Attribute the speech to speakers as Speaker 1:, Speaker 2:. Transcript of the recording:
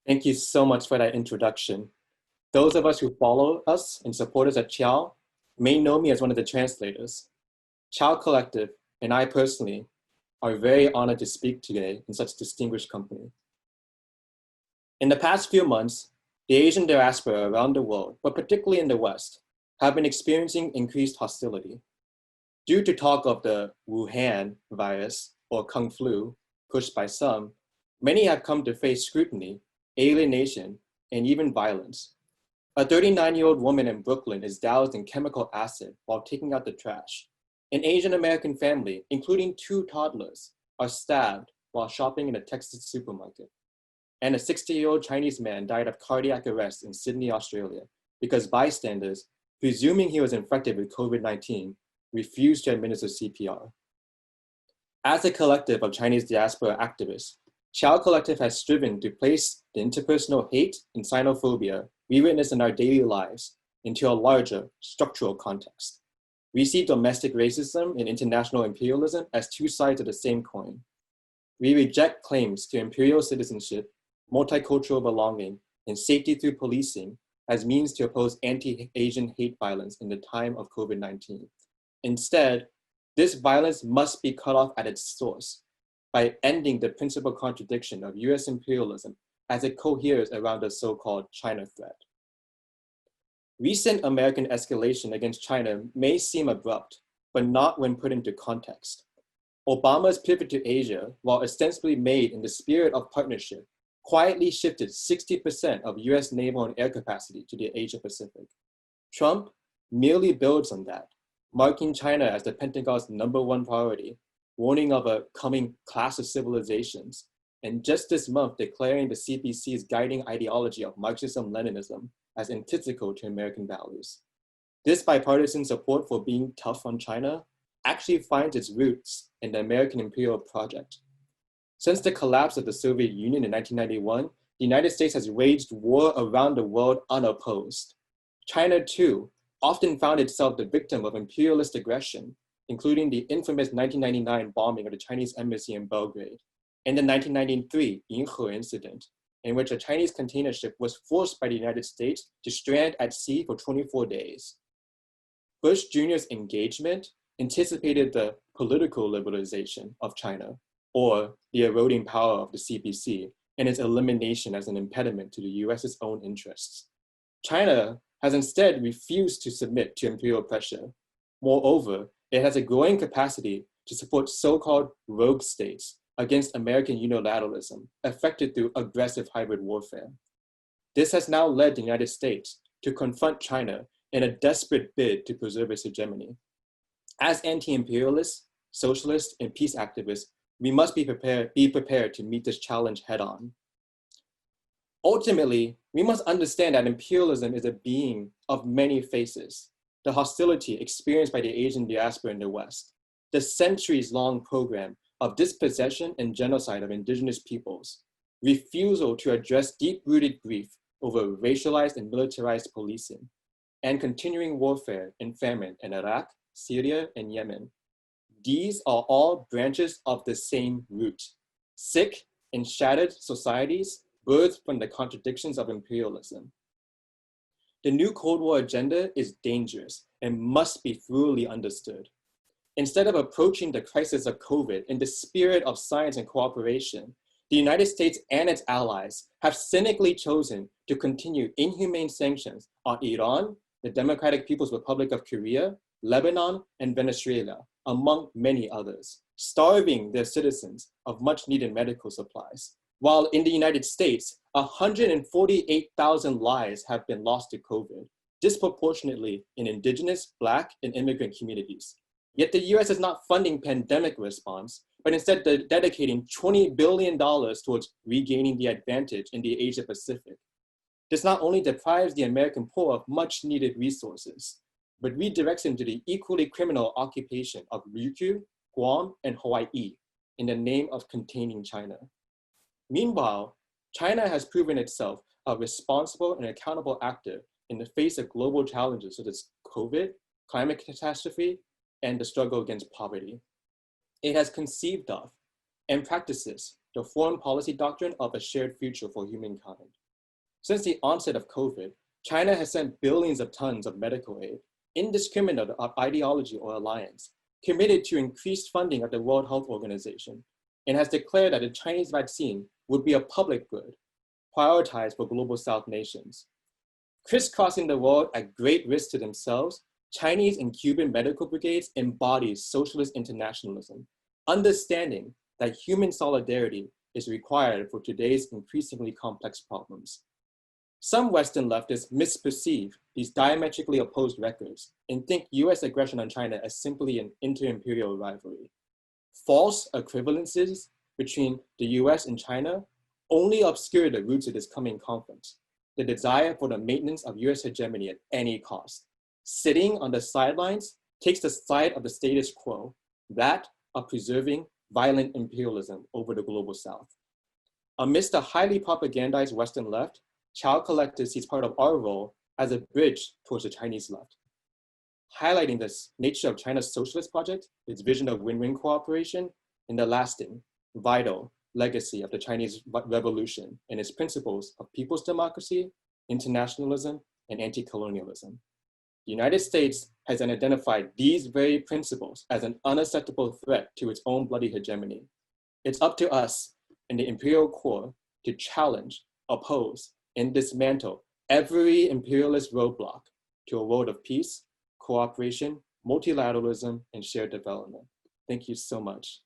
Speaker 1: Thank you so much for that introduction. Those of us who follow us and support us at Qiao may know me as one of the translators. Qiao Collective and I personally are very honored to speak today in such distinguished company. In the past few months, the Asian diaspora around the world, but particularly in the West, have been experiencing increased hostility. Due to talk of the Wuhan virus or Kung flu pushed by some, many have come to face scrutiny, alienation, and even violence. A 39-year-old woman in Brooklyn is doused in chemical acid while taking out the trash. An Asian American family, including 2 toddlers, are stabbed while shopping in a Texas supermarket. And a 60-year-old Chinese man died of cardiac arrest in Sydney, Australia, because bystanders, presuming he was infected with COVID-19, refused to administer CPR. As a collective of Chinese diaspora activists, Qiao Collective has striven to place the interpersonal hate and xenophobia we witness in our daily lives into a larger structural context. We see domestic racism and international imperialism as 2 sides of the same coin. We reject claims to imperial citizenship, multicultural belonging, and safety through policing as means to oppose anti-Asian hate violence in the time of COVID-19. Instead, this violence must be cut off at its source by ending the principal contradiction of US imperialism as it coheres around the so-called China threat. Recent American escalation against China may seem abrupt, but not when put into context. Obama's pivot to Asia, while ostensibly made in the spirit of partnership, quietly shifted 60% of US naval and air capacity to the Asia Pacific. Trump merely builds on that, marking China as the Pentagon's #1 priority, warning of a coming clash of civilizations, and just this month declaring the CPC's guiding ideology of Marxism-Leninism as antithetical to American values. This bipartisan support for being tough on China actually finds its roots in the American imperial project. Since the collapse of the Soviet Union in 1991, the United States has waged war around the world unopposed. China, too, often found itself the victim of imperialist aggression, including the infamous 1999 bombing of the Chinese embassy in Belgrade, and the 1993 Yinghe incident, in which a Chinese container ship was forced by the United States to strand at sea for 24 days. Bush Jr.'s engagement anticipated the political liberalization of China, or the eroding power of the CPC, and its elimination as an impediment to the US's own interests. China has instead refused to submit to imperial pressure. Moreover, it has a growing capacity to support so-called rogue states against American unilateralism, effected through aggressive hybrid warfare. This has now led the United States to confront China in a desperate bid to preserve its hegemony. As anti-imperialists, socialists, and peace activists, we must be prepared to meet this challenge head-on. Ultimately, we must understand that imperialism is a being of many faces. The hostility experienced by the Asian diaspora in the West, the centuries-long program of dispossession and genocide of indigenous peoples, refusal to address deep-rooted grief over racialized and militarized policing, and continuing warfare and famine in Iraq, Syria, and Yemen. These are all branches of the same root. Sick and shattered societies birthed from the contradictions of imperialism. The new Cold War agenda is dangerous and must be thoroughly understood. Instead of approaching the crisis of COVID in the spirit of science and cooperation, the United States and its allies have cynically chosen to continue inhumane sanctions on Iran, the Democratic People's Republic of Korea, Lebanon, and Venezuela, among many others, starving their citizens of much needed medical supplies. While in the United States, 148,000 lives have been lost to COVID, disproportionately in indigenous, Black, and immigrant communities. Yet the US is not funding pandemic response, but instead dedicating $20 billion towards regaining the advantage in the Asia Pacific. This not only deprives the American poor of much needed resources, but redirects them to the equally criminal occupation of Ryukyu, Guam, and Hawaii in the name of containing China. Meanwhile, China has proven itself a responsible and accountable actor in the face of global challenges such as COVID, climate catastrophe, and the struggle against poverty. It has conceived of and practices the foreign policy doctrine of a shared future for humankind. Since the onset of COVID, China has sent billions of tons of medical aid, indiscriminate of ideology or alliance, committed to increased funding of the World Health Organization, and has declared that the Chinese vaccine would be a public good, prioritized for global South nations. Crisscrossing the world at great risk to themselves, Chinese and Cuban medical brigades embody socialist internationalism, understanding that human solidarity is required for today's increasingly complex problems. Some Western leftists misperceive these diametrically opposed records and think US aggression on China as simply an inter-imperial rivalry. False equivalences between the US and China only obscure the roots of this coming conflict, the desire for the maintenance of US hegemony at any cost. Sitting on the sidelines takes the side of the status quo, that of preserving violent imperialism over the global South. Amidst the highly propagandized Western left, Qiao Collective sees part of our role as a bridge towards the Chinese left, highlighting the nature of China's socialist project, its vision of win-win cooperation, and the lasting, vital legacy of the Chinese Revolution and its principles of people's democracy, internationalism, and anti-colonialism. The United States has identified these very principles as an unacceptable threat to its own bloody hegemony. It's up to us in the imperial core to challenge, oppose, and dismantle every imperialist roadblock to a world of peace, cooperation, multilateralism, and shared development. Thank you so much.